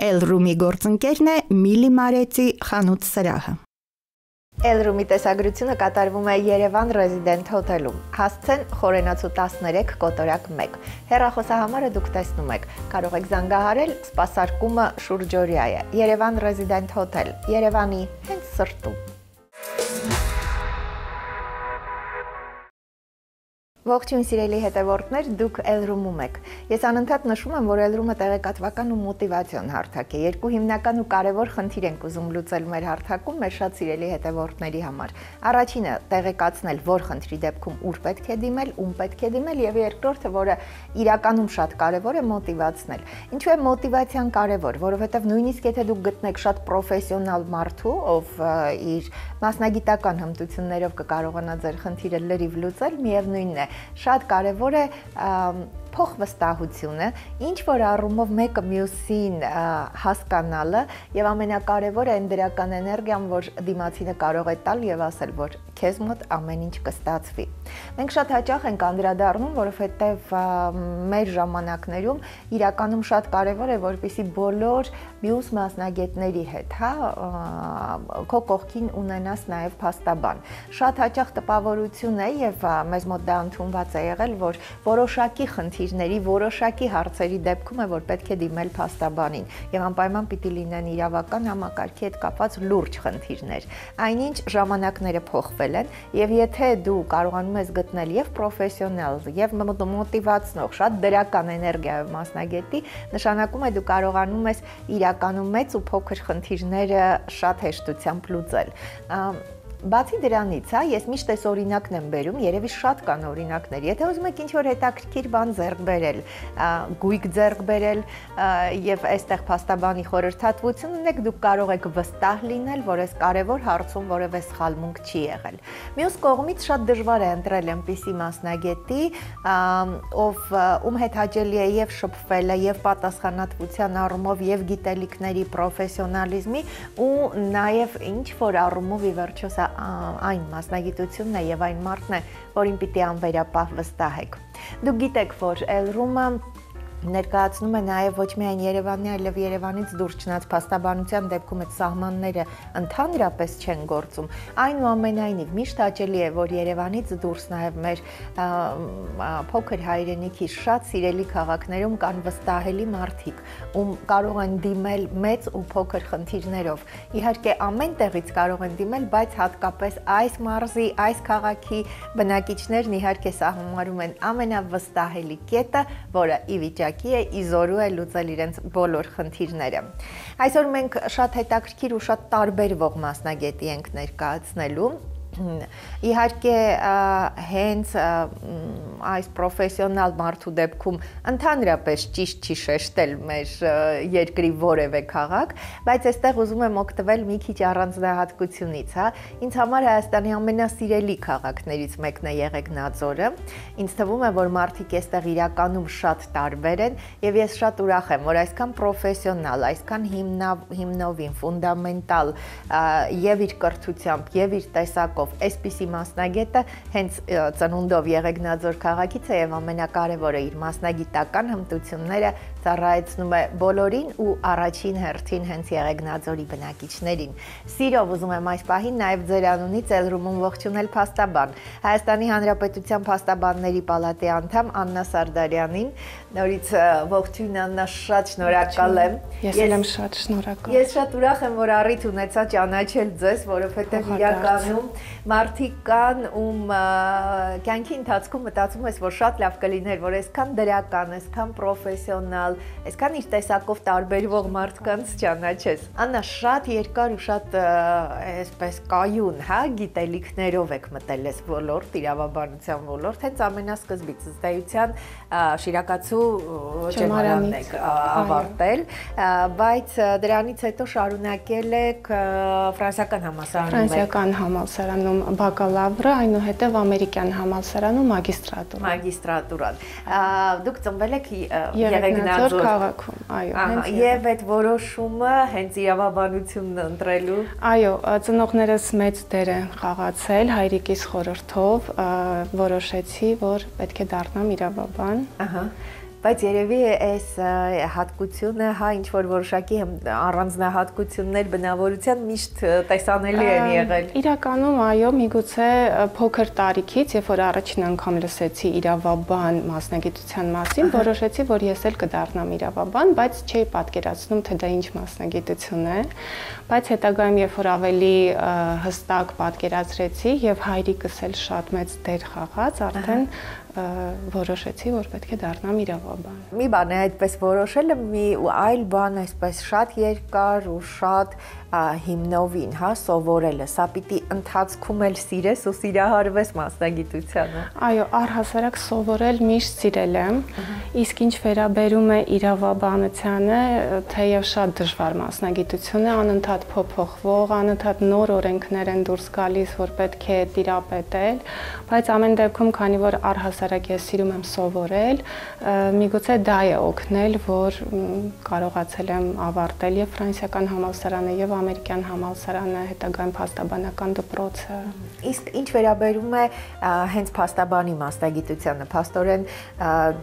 Էլրումի գործընկերն է Միլի Մարեցի խանութ սրահը։ Էլրումի տեսագրությունը կատարվում է Երևան Ռեզիդենտ հոթելում։ Հասցեն Խորենացու 13 կոտորակ 1։ Հեռախոսահամարը դուք տեսնում եք։ Կարող եք զանգահարել, սպասարկումը շուրջօրյա է։ Երևան Ռեզիդենտ հոթել, Երևանի հենց սրտում։ Ողջույն սիրելի հետևորդներ, դուք Էլրումում եք։ Ես անընդհատ նշում եմ, որ Էլրումը տեղեկատվական ու մոտիվացիոն հարթակ է։ Երկու հիմնական ու կարևոր խնդիր ենք ուզում լուծել մեր հարթակում մեր շատ սիրելի հետևորդների համար։ Առաջինը տեղեկացնել, որ խնդրի դեպքում ուր պետք է դիմել, ում պետք է դիմել, եւ երկրորդը, որը իրականում շատ կարևոր է, մոտիվացնել։ Ինչու է մոտիվացիան կարևոր, որովհետեւ նույնիսկ եթե դուք գտնեք շատ պրոֆեսիոնալ մարդու, ով իր մասնագիտական հմտություններով կկարողանա ձեր խնդիրը լրիվ լուծել, միևնույնն է շատ կարևոր է փոխվստահությունը, ինչ որ առումով մեկը մյուսին հասկանալը եւ ամենակարևորը այն դրական էներգիան, որ դիմացինը կարող է տալ եւ ասել, որ քեզ մոտ ամեն ինչ կստացվի։ Մենք շատ հաճախ ենք անդրադառնում, որովհետեւ մեր ժամանակներում իրականում շատ կարևոր է, որպեսզի բոլոր մյուս մասնագետների հետ, քո կողքին ունենաս նաեւ փաստաբան։ Շատ հաճախ տպավորություն է եւ մեզ մոտ դա ընդունված է եղել, որ որոշակի խնդիրների, որոշակի հարցերի դեպքում է, որ պետք է դիմել փաստաբանին եւ անպայման պիտի լինեն իրավական համակարգի հետ կապված լուրջ խնդիրներ։ Այնինչ ժամանակները փոխվել են եւ եթե դու կարողանում ես գտնել եւ պրոֆեսիոնալ եւ մոտիվացնող, շատ դրական էներգիայով մասնագետի, նշանակում է դու կարողանում ես իրականում մեծ ու փոքր խնդիրները շատ հեշտությամբ լուծել։ Բացի դրանից, ես միշտ այս օրինակն եմ բերում, երևի շատ կան օրինակներ։ Եթե ուզում եք ինչ-որ հետաքրքիր բան ձեռք բերել, գույք ձեռք բերել եւ այստեղ փաստաբանի խորհրդատվություն ունեք, դուք կարող եք վստահ լինել, որ այս կարևոր հարցում որևէ սխալմունք չի եղել։ Մյուս կողմից շատ դժվար է ընտրել այնպիսի մասնագետի, ում հետ հաճելի է եւ շփվելը, եւ պատասխանատվության առումով, եւ գիտելիքների պրոֆեսիոնալիզմի ու նաեւ ինչ որ առումով ի վերջո այն մասնագիտությունն է եւ այն մարդն է, որին պիտի անվերապահ վստահեք։ Դուք գիտեք, որ Էլրումը ներկայացնում է նաև ոչ միայն Երևանի, այլև Երևանից դուրս չնայած փաստաբանության դեպքում այդ սահմանները ընդհանրապես չեն գործում։ Այնուամենայնիվ միշտ հաճելի է, որ Երևանից դուրս նաև մեր փոքր հայրենիքի շատ սիրելի քաղաքներում կան վստահելի մարդիկ, ում կարող են դիմել մեծ ու փոքր խնդիրներով։ Իհարկե ամեն տեղից կարող են դիմել, բայց հատկապես այս մարզի, այս քաղաքի բնակիչներն իհարկե սահմանում են ամենավստահելի կետը, որը ի վիճակի է իզորու է լուծել իրենց բոլոր խնդիրները։ Այսօր մենք շատ հետաքրքիր ու շատ տարբերվող մասնագետի ենք ներկայացնելու։ Իհարկե հենց այս պրոֆեսիոնալ մարդու դեպքում ընդհանրապես ճիշտ չի շեշտել մեր երկրի որևէ քաղաք, բայց այստեղ ուզում եմ օգտվել մի քիչ առանձնահատկությունից, Ինձ համար Հայաստանի ամենասիրելի քաղաքներից մեկն է Եղեգնաձորը։ Ինձ թվում է, որ մարդիկ այստեղ իրականում շատ տարբեր են եւ ես շատ ուրախ եմ, որ այսքան պրոֆեսիոնալ, այսքան հիմնովին, ֆունդամենտալ եւ իր կրթությամբ եւ իր տեսակով այսպիսի մասնագետը հենց ծնունդով Եղեգնաձոր քաղաքից է եւ ամենակարևորը իր մասնագիտական հմտությունները ծառայեցնում է բոլորին ու առաջին հերթին հենց Եղեգնաձորի բնակիչներին։ Սիրով ուզում եմ այս պահին նաեւ ձեր անունից Էլրումում ողջունել փաստաբան Հայաստանի Հանրապետության Փաստաբանների պալատի անդամ Աննա Սարդարյանին։ Նորից ողջույն Աննա, շատ շնորհակալ եմ։ Ես եմ շատ շնորհակալ։ Ես շատ ուրախ եմ, որ առիթ ունեցա ճանաչել ձեզ, որովհետեւ իրականում մարդիկ կան, ում կյանքի ընթացքում մտածում ես, որ շատ լավ կլիներ, որ այսքան դրական, այսքան պրոֆեսիոնալ, այսքան իր տեսակով տարբերվող մարդկանց ճանաչես։ Աննա, շատ երկար ու շատ այսպես կայուն, գիտելիքներով եք մտել այս ոլորտ, իրավաբանության ոլորտ, հենց ամենասկզբից ըստ էության շիրակացու ճեմարանն եք ավարտել, բայց դրանից հետո շարունակել եք ֆրանսիական համալսարանում բակալավրը, այնուհետև ամերիկյան համալսարանում մագիստրատուրան։ Դուք ծնվել եք Եղեգնաձոր քաղաքում, այո, եւ այդ որոշումը հենց իրավաբանությունն ընտրելու։ Այո, ծնողներս մեծ դեր են խաղացել, հայրիկիս խորհրդով որոշեցի, որ պետք է դառնամ իրավաբան։ Բայց երևի այս հատկությունը, հա, ինչ որ որոշակի առանձնահատկություններ բնավորության միշտ տեսանելի են եղել։ Իրականում այո, միգուցե փոքր տարիքից, երբ որ առաջին անգամ լսեցի իրավաբան մասնագիտության մասին, որոշեցի, որ ես էլ կդառնամ իրավաբան, բայց չէի պատկերացնում, թե դա ինչ մասնագիտություն է, բայց հետագայում երբ որ ավելի հստակ պատկերացրեցի եւ հայրիկս էլ շատ մեծ դեր խաղաց, արդեն որոշեցի, որ պետք է դառնամ իրավաբան։ Մի բան է այդպես որոշելը, մի այլ բան այսպես շատ երկար ու շատ հիմնովին, հա, սովորելը, սա պիտի ընթացքում էլ սիրես ու սիրահարվես մասնագիտությանը։ Այո, առհասարակ սովորել միշտ սիրել եմ, իսկ ինչ վերաբերում է իրավաբանությանը, թեև շատ դժվար մասնագիտություն է, անընդհատ փոփոխվող, անընդհատ նոր օրենքներ են դուրս գալիս, որ պետք է տիրապետել, բայց ամեն դեպքում, քանի որ առհասարակ ես սիրում եմ սովորել, միգուցե դա է օգնել, որ կարողացել եմ ավարտել եւ ֆրանսիական համալսարանը եւ ամերիկյան համալսարանը, հետագայում փաստաբանական դպրոցը։ Իսկ ինչ վերաբերում է հենց փաստաբանի մասնագիտությանը, փաստորեն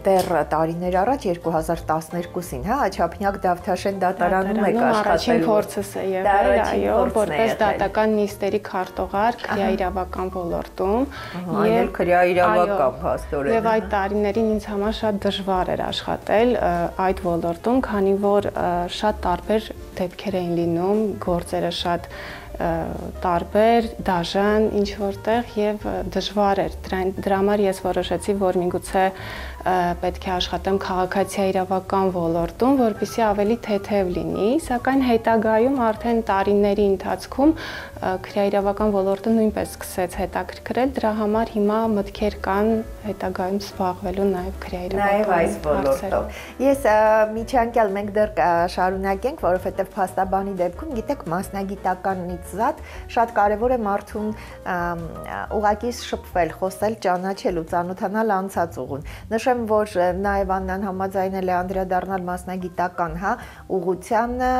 դեռ տարիներ առաջ 2012-ին, հա, Չափնյակ Դավթաշեն դատարանում եք աշխատել։ Առաջին փորձս է եղել, այո, որպես դատական նիստերի քարտուղար քրեաիրավական ոլորտում, եւ քրեաիրավական փաստորեն։ Եվ այդ տարիներին ինձ համար շատ դժվար էր աշխատել այդ ոլորտում, քանի որ շատ տարբեր դեպքեր էին լինում, գործերը շատ տարբեր, դաժան ինչ որտեղ եւ դժվար էր։ Դրա համար ես որոշեցի, որ միգուցե պետք է աշխատեմ քաղաքացիաիրավական ոլորտում, որպեսզի ավելի թեթև լինի, սակայն հետագայում արդեն տարիների ընթացքում քրեաիրավական ոլորտը նույնպես սկսեց հետաքրքրել, դրա համար հիմա մտքեր կան հետագայում զբաղվելու նաեւ քրեաիրավական այս ոլորտով։ Ես միջանկյալ մենք դեռ շարունակենք, որովհետեւ փաստաբանի դեպքում, գիտեք, մասնագիտականից զատ շատ կարևոր է մարդուն ուղղակի շփվել, խոսել, ճանաչել ու ծանոթանալ անցած ուղուն։ Նշեմ, որ նաև Աննան համաձայնել է անդրադառնալ մասնագիտական, հա, ուղղությանը,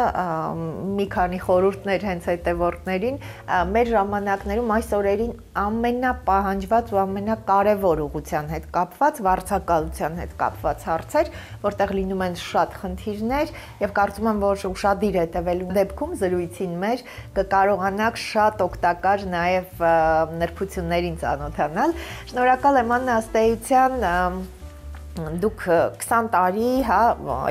մի քանի խորհուրդներ հենց հետևորդներին, մեր ժամանակներում այս օրերին ամենապահանջված ու ամենակարևոր ուղղության հետ կապված, վարձակալության հետ կապված հարցեր, որտեղ լինում են շատ խնդիրներ եւ կարծում եմ, որ ուշադիր հետևելու դեպքում զրույցին մեր կկարողանաք շատ օգտակար նաեւ նրբություններին ծանոթանալ։ Շնորհակալ եմ Աննա, ըստ էության դուք 20 տարի, հա,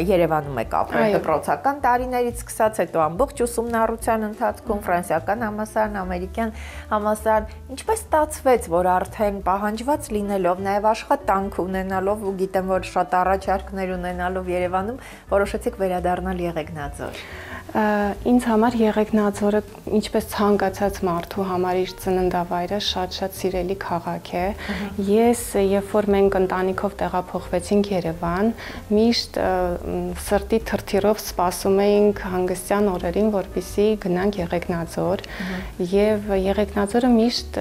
Երևանում եք ապրել, դպրոցական տարիներից սկսած, հետո ամբողջ ուսումնառության ընթացքում ֆրանսիական համալսարան, ամերիկյան համալսարան, ինչպես ստացվեց, որ արդեն պահանջված լինելով, նաև աշխատանք ունենալով ու գիտեմ, որ շատ առաջարկներ ունենալով Երևանում, որոշեցիք վերադառնալ Եղեգնաձոր։ Ինձ համար Եղեգնաձորը, ինչպես ցանկացած մարդու համար իր ծննդավայրը, շատ սիրելի քաղաք է։ Ես, երբ որ մենք ընտանիքով տեղափոխվեցինք Երևան, միշտ սրտի թրթիրով սպասում էինք հանգստյան օրերին, որպեսզի գնանք Եղեգնաձոր, եւ Եղեգնաձորը միշտ,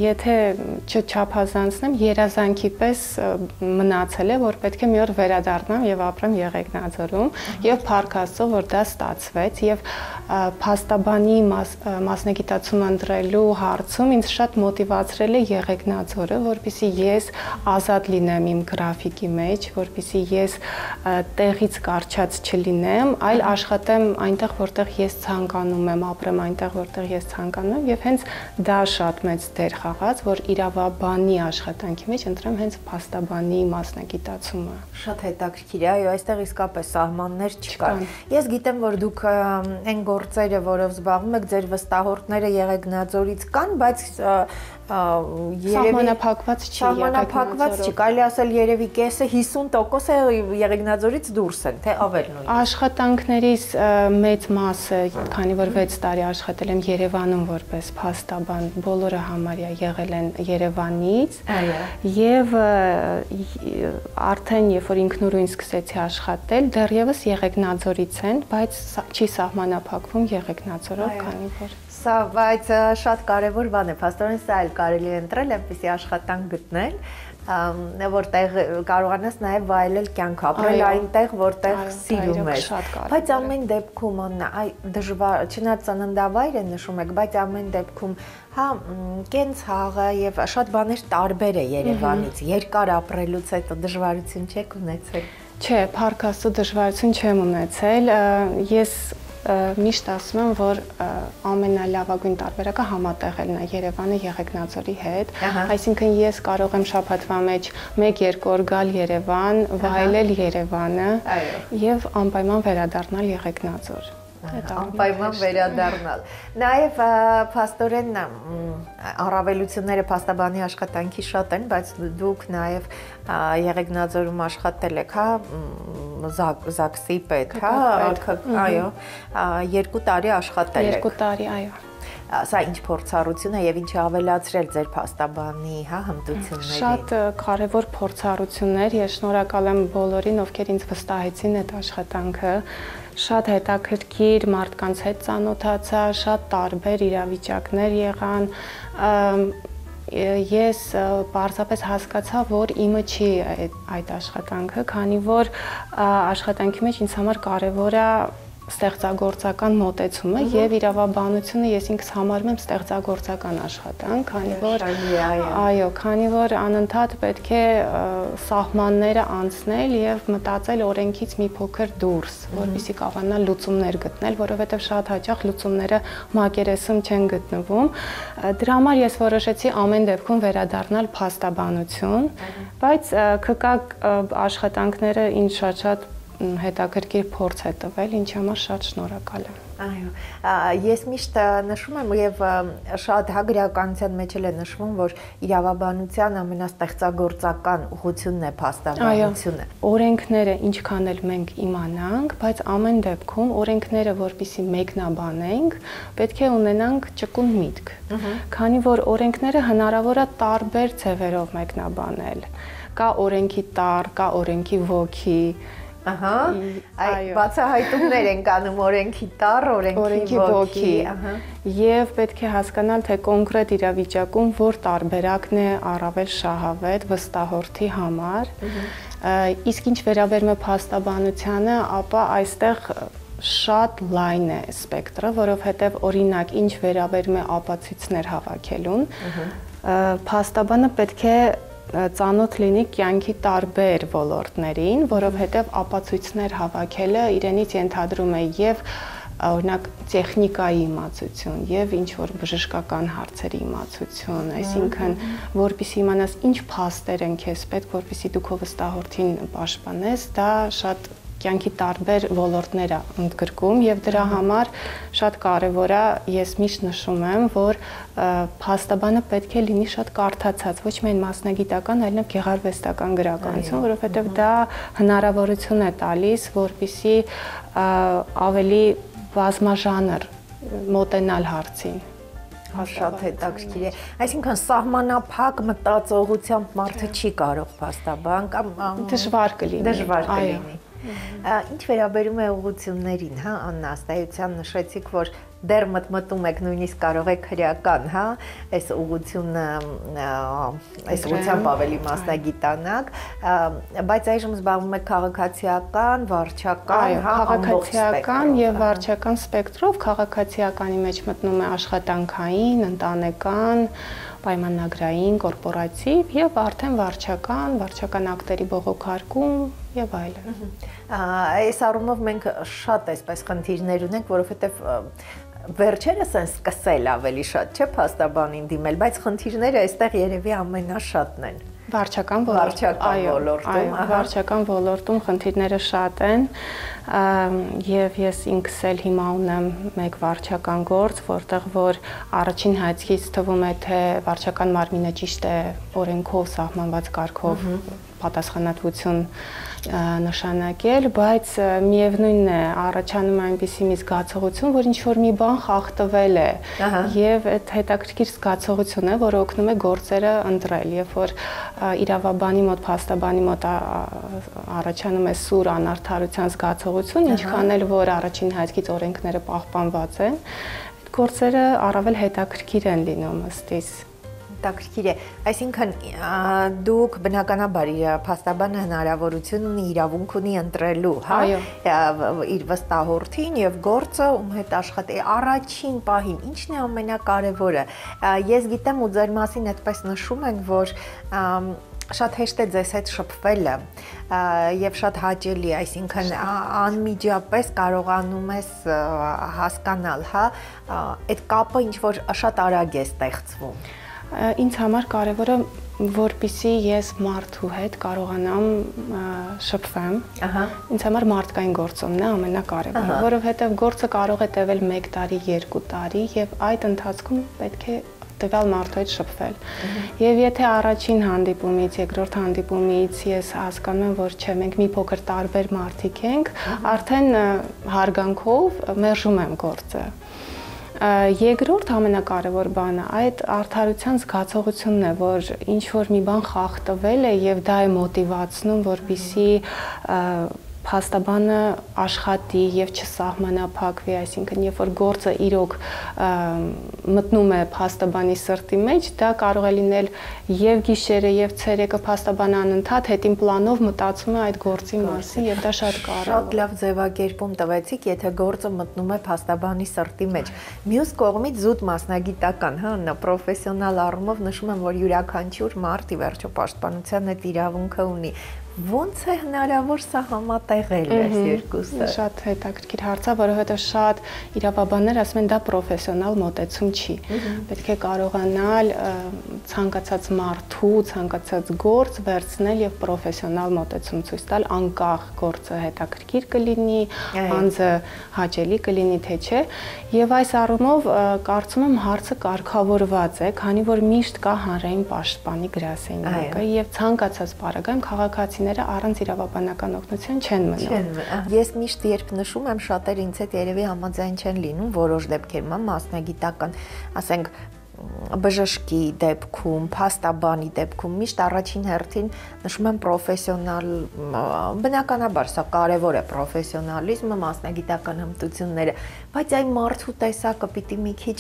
եթե չչափազանցնեմ, երազանքի պես մնացել է, որ պետք է մի օր վերադառնամ եւ ապրեմ Եղեգնաձորում, եւ փառք Աստծո, որ դա ստացվեց եւ փաստաբանի մասնագիտացում ընտրելու հարցում ինձ շատ մոտիվացրել է Եղեգնաձորը, որպեսզի ես ազատ լինեմ իմ գրաֆիկի մեջ, որպեսզի ես տեղից կարճած չլինեմ, այլ աշխատեմ այնտեղ, որտեղ ես ցանկանում եմ, ապրեմ այնտեղ, որտեղ ես ցանկանում եմ եւ հենց դա շատ մեծ դեր խաղաց, որ իրավաբանի աշխատանքի մեջ ընտրեմ հենց փաստաբանի մասնագիտացումը։ Շատ հետաքրքիր է, այո, այստեղ իսկապես սահմաններ չկան։ Ես գիտեմ, որ դուք այն գործերը, որով զբաղվում եք, ձեր վստահորդները Եղեգնաձորից կան, բայց Սահմանափակված չի, Սահմանափակված չի, կարելի ասել երևի կեսը 50% Եղեգնաձորից դուրս են, թե ավել նույնիսկ։ Աշխատանքներիս մեծ մասը, քանի որ 6 տարի աշխատել եմ Երևանում որպես փաստաբան, բոլորը համարյա եղել են Երևանից, եւ արդեն երբ որ ինքնուրույն սկսեցի աշխատել, դեռևս Եղեգնաձորից են, բայց չի սահմանափակվում Եղեգնաձորով, քանի որ Սա, բայց շատ կարևոր բան է, փաստորեն սա էլ կարելի է ընտրել, այնպեսի աշխատանք գտնել, որտեղ կարողանաս նաև վայելել կյանք ապրել այնտեղ, որտեղ սիրում ես։ Բայց ամեն դեպքում դժվար, չնայած ծննդավայր է նշում եք, բայց ամեն դեպքում հա կենցաղը եւ շատ բաներ տարբեր է Երևանից։ Երկար ապրելուց հետո դժվարություն չեք ունեցել։ Չէ, փառք Աստծո դժվարություն չեմ ունեցել։ Ես միշտ ասում եմ, որ ամենալավագույն տարբերակը համատեղելն է Երևանը Եղեգնաձորի հետ, այսինքն ես կարող եմ շաբաթվա մեջ 1-2 օր գալ Երևան, վայելել Երևանը եւ անպայման վերադառնալ Եղեգնաձոր։ Անպայման վերադառնալ։ Նաև փաստորեն առավելությունները փաստաբանի աշխատանքի շատ են, բայց դուք նաև Եղեգնաձորում աշխատել եք, հա, ԶԱԳՍ-ի պետ, հա, այո, 2 տարի աշխատել եք։ 2 տարի, այո։ Սա ինչ փորձառություն է եւ ինչ ավելացրել ձեր փաստաբանի, հա, հմտությունների։ Շատ կարևոր փորձառություններ, ես շնորհակալ եմ բոլորին, ովքեր ինձ վստահեցին այդ աշխատանքը։ Շատ հետաքրքիր մարդկանց հետ ծանոթացա, շատ տարբեր իրավիճակներ եղան։ Ես պարզապես հասկացա, որ իմը չի այդ աշխատանքը, քանի որ աշխատանքի մեջ ինձ համար կարևոր է ստեղծագործական մոտեցումը եւ իրավաբանությունը ես ինքս համարում եմ ստեղծագործական աշխատանք, քանի որ այո, քանի որ անընդհատ պետք է սահմանները անցնել եւ մտածել օրենքից մի փոքր դուրս, որպեսզի կարողանալ լուծումներ գտնել, որովհետեւ շատ հաճախ լուծումները մակերեսում չեն գտնվում։ Դրա համար ես որոշեցի ամեն դեպքում վերադառնալ փաստաբանություն, բայց ԿԿ աշխատանքները ինձ շատ հետաքրքիր փորձ է տվել, ինչի համար շատ շնորհակալ եմ։ Այո, ես միշտ նշում եմ եւ շատ գրականության մեջ էլ է նշվում, որ իրավաբանության ամենաստեղծագործական ուղղությունն է փաստաբանությունը։ Օրենքները ինչքան էլ մենք իմանանք, բայց ամեն դեպքում օրենքները որպեսզի մեկնաբանենք, պետք է ունենանք ճկուն միտք։ Քանի որ օրենքները հնարավոր է տարբեր ձևերով մեկնաբանել։ Կա օրենքի տառ, կա օրենքի ոգի, ահա, այ բացահայտումներ են կանում օրենքի տառ, օրենքի ոգի, ահա։ Եվ պետք է հասկանալ, թե կոնկրետ իրավիճակում որ տարբերակն է առավել շահավետ վստահորդի համար։ Իսկ ինչ վերաբերում է փաստաբանությանը, ապա այստեղ շատ լայն է սպեկտրը, որովհետև օրինակ ինչ վերաբերում է ապացույցներ հավաքելուն, փաստաբանը պետք է ծանոթ լինի կյանքի տարբեր ոլորտներին, որովհետև ապացույցներ հավաքելը իրենից ենթադրում է եւ օրինակ տեխնիկայի իմացություն եւ ինչ որ բժշկական հարցերի իմացություն, այսինքն որպեսզի իմանաս ինչ փաստեր են քեզ պետք, որպեսզի դու քո վստահորդին պաշտպանես, դա շատ կյանքի տարբեր ոլորտներ է ընդգրկում եւ դրա համար շատ կարեւոր է, ես միշտ նշում եմ, որ փաստաբանը պետք է լինի շատ կարդացած, ոչ միայն մասնագիտական, այլև գեղարվեստական գրականություն, որովհետեւ դա հնարավորություն է տալիս, որպեսզի ավելի բազմաժանր մոտենալ հարցին։ Շատ հետաքրքիր է։ Այսինքն սահմանափակ մտածողությամբ մարդը չի կարող փաստաբան կամ դժվար կլինի։ Դժվար կլինի։ Ինչ վերաբերում է ուղղություններին, հա, Աննա, ըստեյության նշեցիք, որ դեռ մտմտում եք, նույնիսկ կարող եք հրեական, հա, այս ուղղությունը, այս ուղղությամբ ավելի մասնագիտանաք, բայց այժմ զբաղվում եք քաղաքացիական, վարչական, հա, քաղաքացիական եւ վարչական սպեկտրով, քաղաքացիականի մեջ մտնում է աշխատանքային, ընտանեկան, պայմանագրային, կորպորատիվ եւ արդեն վարչական ակտերի բողոքարկում եւ այլն։ Այս առումով մենք շատ այսպես խնդիրներ ունենք, որովհետեւ վերջերս են սկսել ավելի շատ, չէ՞, փաստաբանին դիմել, բայց խնդիրները այստեղ երևի ամենաշատն են։ Վարչական ոլորտում, վարչական ոլորտում խնդիրները շատ են եւ ես ինքս էլ հիմա ունեմ մեկ վարչական գործ, որտեղ որ առաջին հայացքից թվում է, թե վարչական մարմինը ճիշտ է օրենքով սահմանված կարգով պատասխանատվություն նշանակել, բայց միևնույնն է, առաջանում է այնպիսի մի զգացողություն, որ ինչ-որ մի բան խախտվել է եւ այդ հետաքրքիր զգացողություն է, որը օգնում է գործերը ընտրել, երբ որ իրավաբանի մոտ, փաստաբանի մոտ առաջանում է սուր անարդարության զգացողություն, ինչքան էլ որ առաջին հայացքից օրենքները պահպանված են, այդ գործերը առավել հետաքրքիր են լինում ըստ իս։ հետաքրքիր է, այսինքն դուք բնականաբար փաստաբանը հնարավորություն ունի, իրավունք ունի ընտրելու, հա, իր վստահորդին եւ գործը ում հետ աշխատի առաջին պահին, ինչն է ամենակարևորը։ Ես գիտեմ ու ձեր մասին այդպես նշում են, որ շատ հեշտ է ձեզ հետ շփվելը եւ շատ հաճելի, այսինքն անմիջապես կարողանում ես հասկանալ, հա, այդ կապը ինչ որ շատ արագ է ստեղծվում։ Ինձ համար կարևորը որպեսզի ես մարդու հետ կարողանամ շփվեմ, ինձ համար մարդկային գործոնն է ամենակարևորը, որովհետև գործը կարող է տևել 1 տարի, 2 տարի եւ այդ ընթացքում պետք է տվյալ մարդու հետ շփվել։ Եվ եթե առաջին հանդիպումից, երկրորդ հանդիպումից ես հասկանում եմ, որ չէ, մենք մի փոքր տարբեր մարդիկ ենք, արդեն հարգանքով մերժում եմ գործը։ Երկրորդ ամենակարևոր բանը այդ արդարության զգացողությունն է, որ ինչ որ մի բան խախտվել է եւ դա է մոտիվացնում, որպեսզի փաստաբանը աշխատի եւ չսահմանափակվի, այսինքն երբ որ գործը իրոք մտնում է փաստաբանի սրտի մեջ, դա կարող է լինել եւ գիշերը եւ ցերեկը փաստաբանը անընդհատ հետին պլանով մտածում է այդ գործի մասին եւ դա շատ կարեւոր է։ Շատ լավ ձևակերպում տվեցիք, եթե գործը մտնում է փաստաբանի սրտի մեջ։ Մյուս կողմից զուտ մասնագիտական, հա, պրոֆեսիոնալ առումով նշում եմ, որ յուրաքանչյուր մարդ ի վերջո պաշտպանության այդ իրավունքը ունի։ Ոնց է հնարավոր սա համատեղել այս երկուսը։ Շատ հետաքրքիր հարց է, որովհետև շատ իրավաբաններ ասում են դա պրոֆեսիոնալ մոտեցում չի։ Պետք է կարողանալ ցանկացած մարդու, ցանկացած գործ վերցնել եւ պրոֆեսիոնալ մոտեցում ցույց տալ, անկախ գործը հետաքրքիր կլինի, անձը հաճելի կլինի թե չէ։ Եվ այս առումով կարծում եմ հարցը կարգավորված է, քանի որ միշտ կա հանրային պաշտպանի գրասենյակը եւ ցանկացած պարագայում քաղաքացիները առանց իրավաբանական օգնության չեն մնում։ Ես միշտ երբ նշում եմ, շատերը ինձ հետ երևի համաձայն չեն լինում որոշ դեպքերում, մասնագիտական, ասենք բժշկի դեպքում, փաստաբանի դեպքում միշտ առաջին հերթին նշում եմ պրոֆեսիոնալ, բնականաբար սա կարևոր է պրոֆեսիոնալիզմը, մասնագիտական հմտությունները, բայց այն մարդու տեսակը պիտի մի քիչ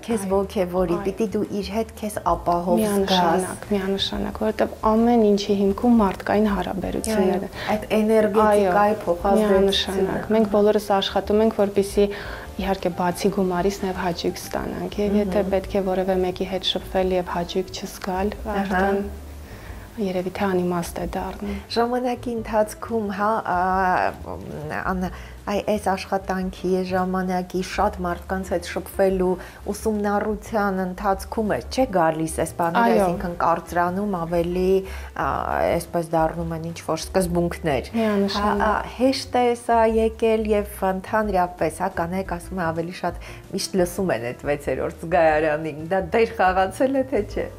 քեզ ոգևորի, պիտի դու իր հետ քեզ ապահով զգաս։ Միանշանակ, որովհետև ամեն ինչի հիմքում մարդկային հարաբերությունները։ Այդ էներգետիկայի փոխազդեցությունը։ Մենք բոլորս աշխատում ենք, որպեսզի իհարկե բացի գումարից նաև հաճույք ստանանք եւ եթե պետք է որևէ մեկի հետ շփվել եւ հաճույք չզգալ, արդեն երևի թե անիմաստ է դառնում։ Ժամանակի ընթացքում, հա, այս աշխատանքի ժամանակի շատ մարդկանց հետ շփվելու ուսումնառության ընթացքում չէ գալիս այս բաները, այսինքն կարծրանում ավելի այսպես դառնում են ինչ-որ սկզբունքներ։ Հեշտ է սա եկել եւ ընդհանրապես, հա, կանայք ասում են ավելի շատ միշտ լսում են այդ 6-րդ զգայարանին, դա դեր խաղացել է թե չէ։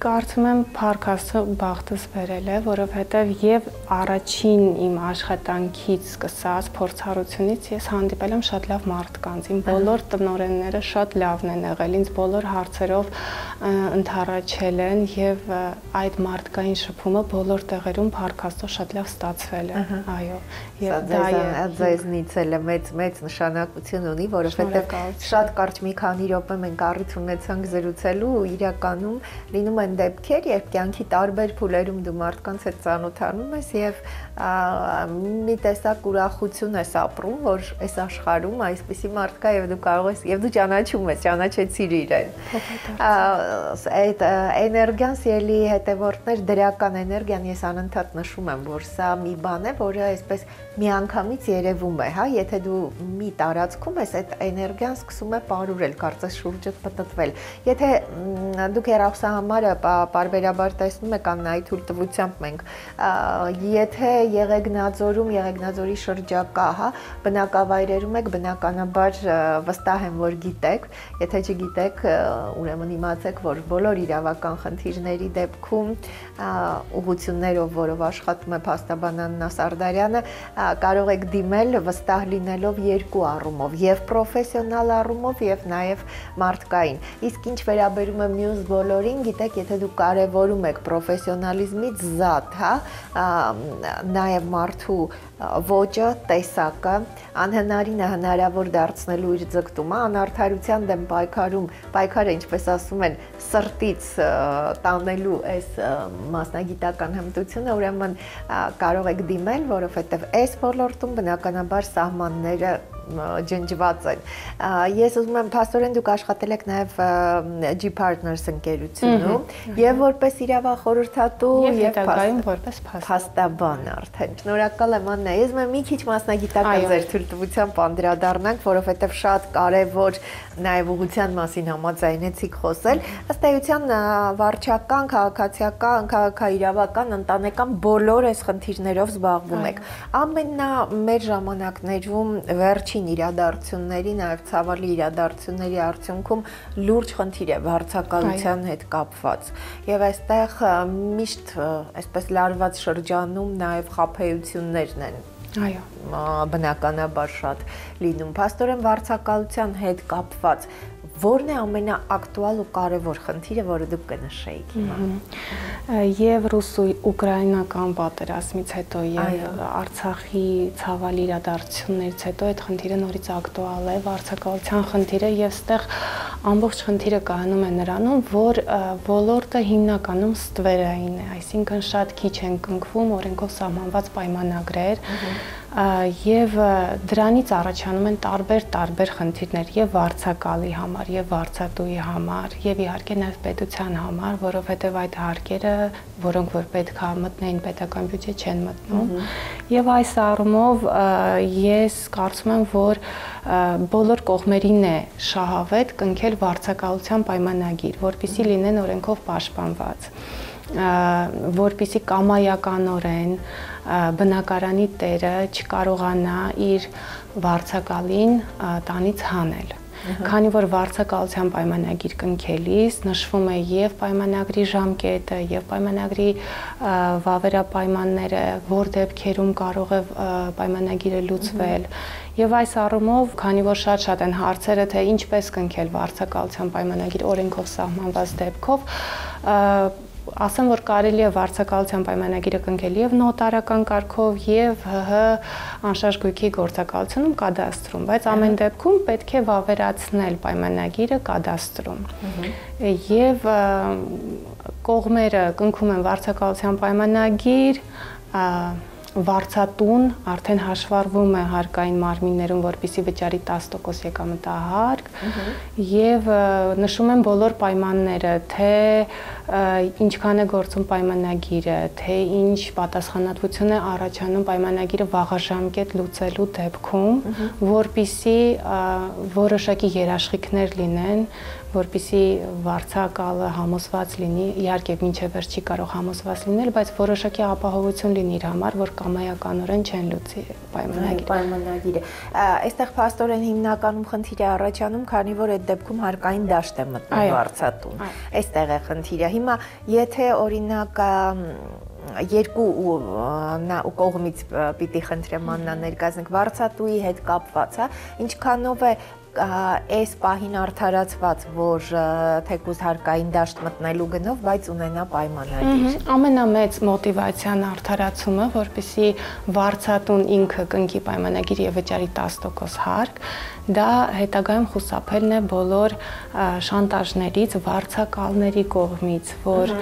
Կարծում եմ փառք Աստծո բախտս բերել է, որովհետև եւ առաջին իմ աշխատանքից սկսած փորձառությունից ես հանդիպել եմ շատ լավ մարդկանց, իմ բոլոր տնօրենները շատ լավն են եղել, ինձ բոլոր հարցերով ընդառաջել են եւ այդ մարդկային շփումը բոլոր տեղերում փառք Աստծո շատ լավ ստացվել է, այո, եւ դա է ձեզնից էլ մեծ նշանակություն ունի, որովհետեւ շատ կարճ մի քանի րոպե մենք առիթ ունեցանք զրուցելու, իրականում լինում են դեպքեր, երբ կյանքի տարբեր փուլերում դու մարդկանց հետ ծանոթանում ես եւ մի տեսակ ուրախություն ես ապրում, որ այս աշխարհում այսպիսի մարդ կա եւ դու կարող ես եւ դու ճանաչում ես, ճանաչեցիր իրեն։ Այդ էներգիան, սիրելի հետևորդներ, դրական էներգիան ես անընդհատ նշում եմ, որ սա մի բան է, որը այսպես միանգամից երևում է, հա, եթե դու մի տարածքում ես, այդ էներգիան սկսում է պարուրել, կարծես շուրջդ պտտվել։ Եթե դուք հեռախոսահամարը պարբերաբար տեսնում եք աննայի թույլտվությամբ մենք, եթե Եղեգնաձորում, Եղեգնաձորի շրջակա, հա, բնակավայրերում եք, բնականաբար վստահ եմ, որ գիտեք, եթե չգիտեք, ուրեմն իմացեք, որ բոլոր իրավական խնդիրների դեպքում ուղղություններով, որով աշխատում է փաստաբան Աննա Սարդարյանը, կարող եք դիմել վստահ լինելով երկու առումով, եւ պրոֆեսիոնալ առումով, եւ նաեւ մարդկային։ Իսկ ինչ վերաբերում է մյուս բոլորին, գիտեք, եթե դուք կարևորում եք պրոֆեսիոնալիզմից զատ, հա, նաև մարդու ոճը, տեսակը, անհնարինը հնարավոր դարձնելու իր ձգտումը, անարդարության դեմ պայքարը, ինչպես ասում են, սրտից տանելու այս մասնագիտական հմտությունը, ուրեմն կարող եք դիմել, որովհետև այս ոլորտում բնականաբար սահմանները ջնջված են։ Ես ուզում եմ, փաստորեն դուք աշխատել եք նաև G Partners ընկերությունում եւ որպես իրավախորհրդատու եւ հետագայում որպես փաստաբան արդեն։ Շնորհակալ եմ Աննա։ Ես մի քիչ մասնագիտական ձեր թույլտվությամբ անդրադառնանք, որովհետեւ շատ կարեւոր նաև ուղղության մասին համաձայնեցիք խոսել։ Ըստ էության վարչական, քաղաքացիական, քաղաքաիրավական, ընտանեկան բոլոր այս խնդիրներով զբաղվում եք։ Մեր ժամանակներում վերջին իրադարձությունների, նաև ցավալի իրադարձությունների արդյունքում լուրջ խնդիր է վարձակալության հետ կապված։ Եվ այստեղ միշտ այսպես լարված շրջանում նաև խաբեություններն են։ Այո, բնականաբար շատ լինում։ Փաստորեն վարձակալության հետ կապված որն է ամենաակտուալ ու կարևոր խնդիրը, որը դուք կնշեիք հիմա։ Եվ ռուս-ուկրաինական պատերազմից հետո եւ Արցախի ցավալի իրադարձություններից հետո այդ խնդիրը նորից ակտուալ է, վարձակալության խնդիրը, եւ այստեղ ամբողջ խնդիրը կայանում է նրանում, որ ոլորտը հիմնականում ստվերային է, այսինքն շատ քիչ են կնքվում օրենքով սահմանված պայմանագրեր, եւ դրանից առաջանում են տարբեր խնդիրներ եւ վարձակալի համար, եւ վարձատուի համար, եւ իհարկե նաեւ պետության համար, որովհետեւ այդ հարկերը, որոնք որ պետք է մտնեին պետական բյուջե, չեն մտնում։ Եվ այս առումով ես կարծում եմ, որ բոլոր կողմերին է շահավետ կնքել վարձակալության պայմանագիր, որպեսզի լինեն օրենքով պաշտպանված, որպեսզի կամայականորեն բնակարանի տերը չկարողանա իր վարձակալին տանից հանել։ Քանի որ վարձակալության պայմանագիր կնքելիս նշվում է եւ պայմանագրի ժամկետը, եւ պայմանագրի վավերապայմանները, որ դեպքերում կարող է պայմանագիրը լուծվել։ Եվ այս առումով, քանի որ շատ են հարցերը, թե ինչպես կնքել վարձակալության պայմանագիր օրենքով սահմանված դեպքով, ասեմ, որ կարելի է վարձակալության պայմանագիրը կնքել եւ նոտարական կարգով եւ ՀՀ անշարժ գույքի գործակալությունում կադաստրում, բայց ամեն դեպքում պետք է վավերացնել պայմանագիրը կադաստրում։ Եվ կողմերը կնքում են վարձակալության պայմանագիր, վարձատուն արդեն հաշվառվում է հարկային մարմիններում, որպեսզի վճարի 10% եկամտահարկ եւ նշում են բոլոր պայմանները, թե ինչքան է գործում պայմանագիրը, թե ինչ պատասխանատվություն է առաջանում պայմանագիրը վաղաժամկետ լուծելու դեպքում, որպեսզի որոշակի երաշխիքներ լինեն, որպեսզի վարձակալը համոզված լինի, իհարկե մինչև վերջ չի կարող համոզված լինել, բայց որոշակի ապահովություն լինի իր համար, որ կամայականորեն չեն լուծի պայմանագիրը։ Այստեղ փաստորեն հիմնականում խնդիր է առաջանում, քանի որ այդ դեպքում հարկային դաշտ է մտնում վարձատուն։ Այստեղ է խնդիրը։ Հիմա եթե օրինակ երկու կողմից պիտի խնդրեմ Աննա ներկայացնենք վարձատուի հետ կապված, հա, ինչքանով է այս պահին արդարացված, որ թեկուզ հարկային դաշտ մտնելու գնով, բայց ունենա պայմանագիր։ Ամենամեծ մոտիվացիան արդարացումը, որպեսզի վարձատուն ինքը կնքի պայմանագիր եւ վճարի 10% հարկ, դա հետագայում խուսափելն է բոլոր շանտաժներից, վարձակալների կողմից, որ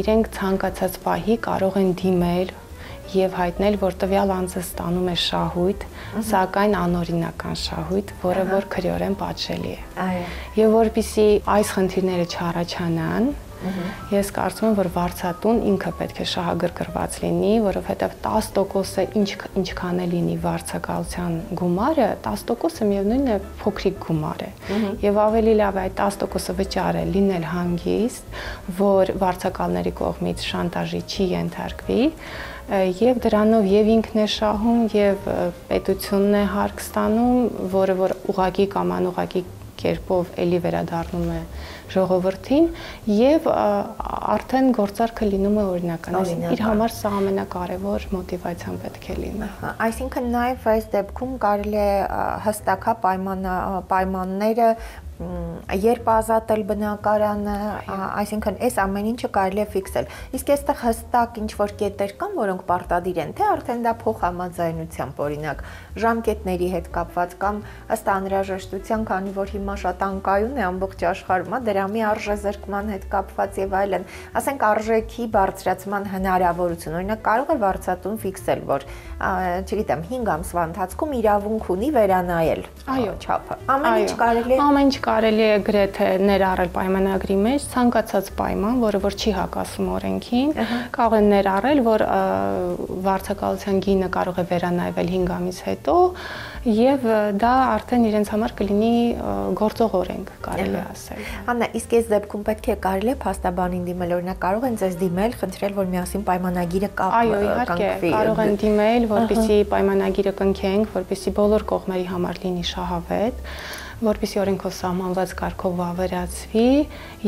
իրենք ցանկացած պահի կարող են դիմել եւ հայտնել, որ տվյալ անձը ստանում է շահույթ, սակայն անօրինական շահույթ, որը որ քրեորեն պատժելի է։ Եվ որպեսզի այս խնդիրները չառաջանան, ես կարծում եմ, որ վարձատուն ինքը պետք է շահագրգռված լինի, որովհետեւ 10%-ը ինչքան է լինի վարձակալության գումարը, 10%-ը միևնույնն է փոքրիկ գումար է։ Եվ ավելի լավ է այդ 10%-ը վճարել, լինել հանգիստ, որ վարձակալների կողմից շանտաժի չի ենթարկվի, եւ դրանով եւ ինքն է շահում եւ պետությունն է հարկ ստանում, որը որ ուղղակի կամ անուղղակի կերպով էլի վերադառնում է ժողովրդին եւ արդեն գործարքը լինում է օրինական։ Իր համար սա ամենակարևոր մոտիվացիան պետք է լինի։ Այսինքն նաեւ այս դեպքում կարելի է հստակա պայմանները երբ ազատել բնակարանը, այսինքն այս ամեն ինչը կարելի է ֆիքսել։ Իսկ այստեղ հստակ ինչ որ կետեր կան, որոնք պարտադիր են, թե արդեն դա փոխհամաձայնությամբ, օրինակ, ժամկետների հետ կապված կամ ըստ անհրաժեշտության, քանի որ հիմա շատ անկայուն է ամբողջ աշխարհում, դրամի արժեզրկման հետ կապված եւ այլն, ասենք արժեքի բարձրացման հնարավորություն, օրինակ կարող է վարձատուն ֆիքսել, որ չգիտեմ, 5 ամսվա ընթացքում իրավունք ունի վերանայել չափը։ Ամեն ինչ կարելի է։ Ամեն ինչ կարելի է գրեթե ներառել պայմանագրի մեջ, ցանկացած պայման, որը որ չի հակասում օրենքին, կարող են ներառել, որ վարձակալության գինը կարող է վերանայվել 5 ամիս հետո, եւ դա արդեն իրենց համար կլինի գործող օրենք, կարելի է ասել։ Աննա, իսկ այս դեպքում պետք է կարելի է փաստաբանին դիմել, օրինակ կարող են ձեզ դիմել, խնդրել, որ միասին պայմանագիրը կապի։ Այո, իհարկե, կարող են դիմել, որպեսզի պայմանագիրը կնքենք, որպեսզի բոլոր կողմերի համար լինի շահավետ, որպեսզի օրենքով սահմանված կարգով վավերացվի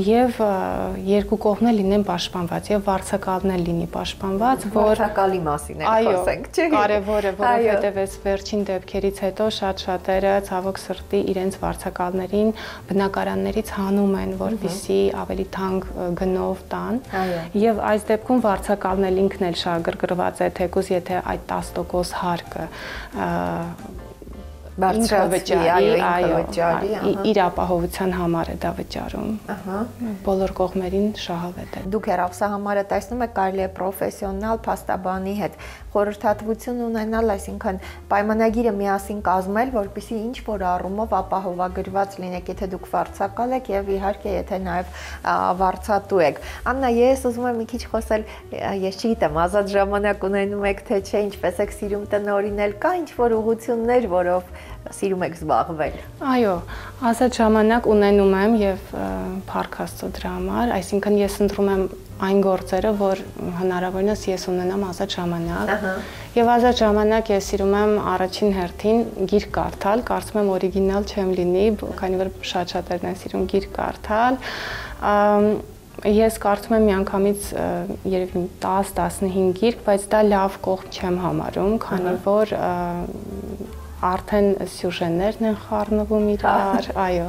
եւ երկու կողմն լինեն պաշտպանված եւ վարձակալն լինի պաշտպանված, որ վարձակալի մասին է խոսենք, չէ՞։ Կարևոր է, որովհետեւ այս վերջին դեպքերից հետո շատ-շատերը ցավոք սրտի իրենց վարձակալներին բնակարաններից հանում են, որպեսզի ավելի թանկ գնով տան։ Եվ այս դեպքում վարձակալն ինքն էլ շահագրգռված է, թեկուզ եթե այդ 10% հարկը իր ապահովության համար է դա վճարում։ Բոլոր կողմերին շահավետ է։ Դուք հեռախոսահամարը տեսնում եք, կարելի է պրոֆեսիոնալ փաստաբանի հետ խորհրդատվություն ունենալ, այսինքն պայմանագիրը միասին կազմել, որպեսզի ինչ որ առումով ապահովագրված լինեք, եթե դուք վարձակալ եք եւ իհարկե եթե նաեւ վարձատու եք։ Աննա, ես ուզում եմ մի քիչ խոսել, ես չգիտեմ, ազատ ժամանակ ունենում եք թե չէ, ինչպես եք սիրում տնօրինել, կա ինչ որ ուղղություններ, որով սիրում եք զբաղվել։ Այո, ազատ ժամանակ ունենում եմ եւ փառք Աստծո դրա համար, այսինքն ես ընտրում եմ այն գործերը, որ հնարավորինս ես ունենամ ազատ ժամանակ։ Եվ ազատ ժամանակ ես սիրում եմ առաջին հերթին գիրք կարդալ, կարծում եմ օրիգինալ չեմ լինի, քանի որ շատ-շատերն են սիրում գիրք կարդալ։ Ես կարդում եմ միանգամից երևի 10-15 գիրք, բայց դա լավ կողմ չեմ համարում, քանի որ արդեն սյուժեներն են խառնվում իրար, այո,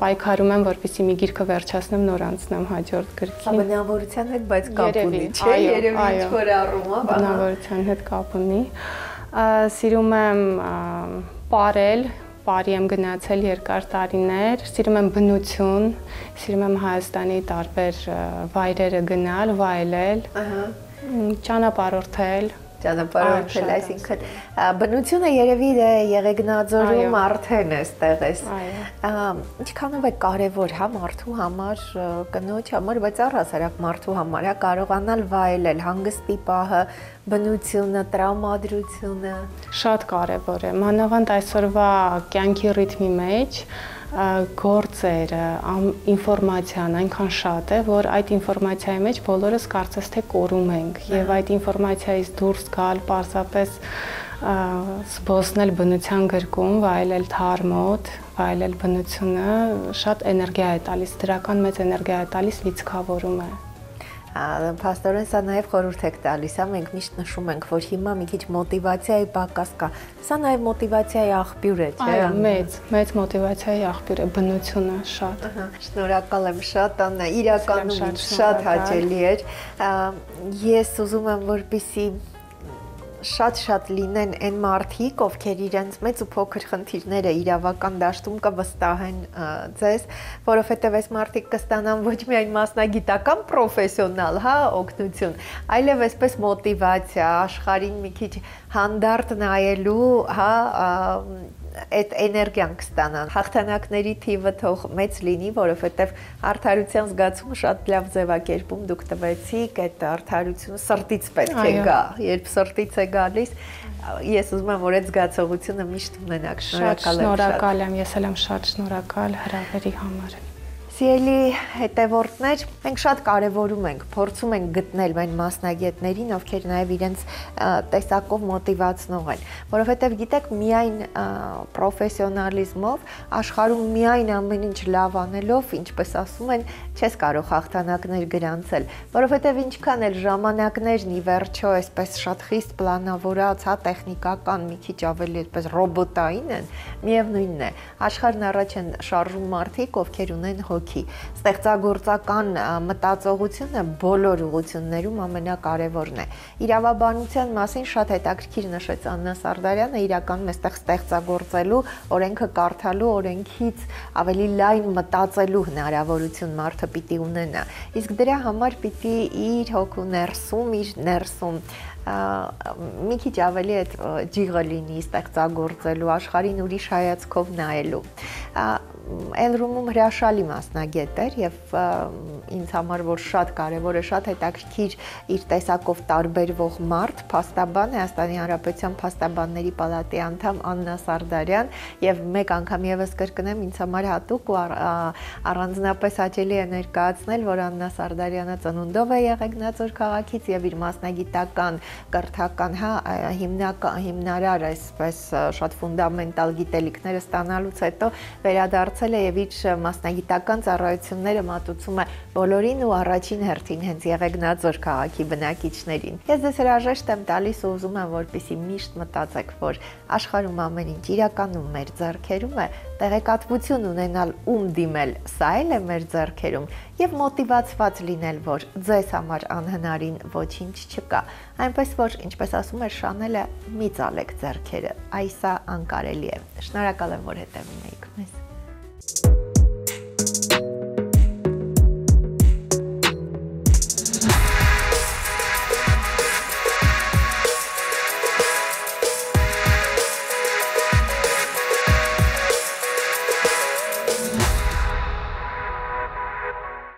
պայքարում եմ, որպեսզի մի գիրքը վերջացնեմ, նոր անցնեմ հաջորդ գրքին։ Բնավորության հետ բայց կապ ունի, չէ՞, երևի ինչ-որ առումով, բնավորության հետ կապ ունի։ Սիրում եմ պարել, պարի եմ գնացել երկար տարիներ, սիրում եմ բնություն, սիրում եմ Հայաստանի տարբեր վայրերը գնալ, վայելել, ճանապարհորդել, այսինքն բնությունը երևի Եղեգնաձորում արդեն էստեղ է։ Ինչքանով է կարևոր հա մարդու համար, կնոջ համար, բայց առհասարակ մարդու համար հա կարողանալ վայելել հանգստի պահը, բնությունը, տրամադրությունը։ Շատ կարևոր է, մանավանդ այսօրվա կյանքի ռիթմի մեջ գործերը, ինֆորմացիան այնքան շատ է, որ այդ ինֆորմացիայի մեջ բոլորս կարծես թե կորում ենք եւ այդ ինֆորմացիայից դուրս գալ, պարզապես զբոսնել բնության գրկում, վայելել թարմոտ, վայելել բնությունը, շատ էներգիա է տալիս, դրական մեծ էներգիա է տալիս, լիցքավորում է։ Փաստորեն սա նաև խորհուրդ եք տալիս, մենք միշտ նշում ենք, որ հիմա մի քիչ մոտիվացիայի պակաս կա։ Սա նաև մոտիվացիայի աղբյուր է, չէ՞։ Այո, մեծ մոտիվացիայի աղբյուր է բնությունը շատ։ Շնորհակալ եմ շատ, Աննա, իրականում շատ հաճելի էր։ Ես ուզում եմ, որպեսզի շատ լինեն այն մարդիկ, ովքեր իրենց մեծ ու փոքր խնդիրները իրավական դաշտում կվստահեն ձեզ, որովհետև այս մարդիկ կստանան ոչ միայն մասնագիտական պրոֆեսիոնալ, հա, օգնություն, այլև այսպես մոտիվացիա, աշխարհին մի քիչ հանդարտ նայելու, հա, այդ էներգիան կստանան։ Հաղթանակների թիվը թող մեծ լինի, որովհետև արդարության զգացումը շատ լավ ձևակերպում դուք տվեցիք, այդ արդարությունը սրտից պետք է գա, երբ սրտից է գալիս, ես ուզում եմ, որ այդ զգացողությունը միշտ ունենաք։ Շնորհակալ եմ, ես էլ եմ շատ շնորհակալ հրավերի համար։ Սիրելի հետևորդներ, մենք շատ կարևորում ենք, փորձում ենք գտնել մեր մասնագետներին, ովքեր նաև իրենց տեսակով մոտիվացնող են, որովհետև գիտեք, միայն պրոֆեսիոնալիզմով, աշխարհում միայն ամեն ինչ լավ անելով, ինչպես ասում են, չես կարող հաղթանակներ գրանցել, որովհետև ինչքան էլ ժամանակներն ի վերջո այսպես շատ խիստ պլանավորած, հա, տեխնիկական, մի քիչ ավելի այսպես ռոբոտային են, միևնույնն է, աշխարհն առաջ են շարժում մարդիկ, ովքեր ունեն հոգի։ Ստեղծագործական մտածողությունը բոլոր ուղղություններում ամենակարևորն է։ Իրավաբանության մասին շատ հետաքրքիր նշեց Աննա Սարդարյանը, իրականում այստեղ ստեղծագործելու, օրենքը կարդալու, օրենքից ավելի լայն մտածելու հնարավորություն մարդը պիտի ունենա։ Իսկ դրա համար պիտի իր հոգու ներսում, իր ներսում մի քիչ ավելի այդ ջիղը լինի ստեղծագործելու, աշխարհին ուրիշ հայացքով նայելու։ Էլրումում հրաշալի մասնագետ էր եւ ինձ համար որ շատ կարեւոր է, շատ հետաքրքիր իր տեսակով տարբերվող մարդ, փաստաբան Հայաստանի Հանրապետության փաստաբանների պալատի անդամ Աննա Սարդարյան եւ մեկ անգամ եւս կրկնեմ ինձ համար հատուկ ու առանձնապես հաճելի է ներկայացնել, որ Աննա Սարդարյանը ծնունդով է Եղեգնաձոր քաղաքից եւ իր մասնագիտական կրթական հիմնարար այսպես շատ ֆունդամենտալ գիտելիքները ստանալուց հետո վերադարձել է եւ իր մասնագիտական ծառայությունները մատուցում է բոլորին ու առաջին հերթին հենց Եղեգնաձոր քաղաքի բնակիչներին։ Ես ձեզ հրաժեշտ եմ տալիս ու ուզում եմ, որպեսզի միշտ մտածեք, որ աշխարհում ամեն ինչ իրականում մեր ձեռքերում է, տեղեկատվություն ունենալ ում դիմել, սա էլ է մեր ձեռքերում եւ մոտիվացված լինել, որ ձեզ համար անհնարին ոչինչ չկա։ Այնպես որ, ինչպես ասում էր Շանելը, մի ծալեք ձեռքերը, այսա անկարելի է։ Շնորհակալ եմ, որ հետևում եք մեզ։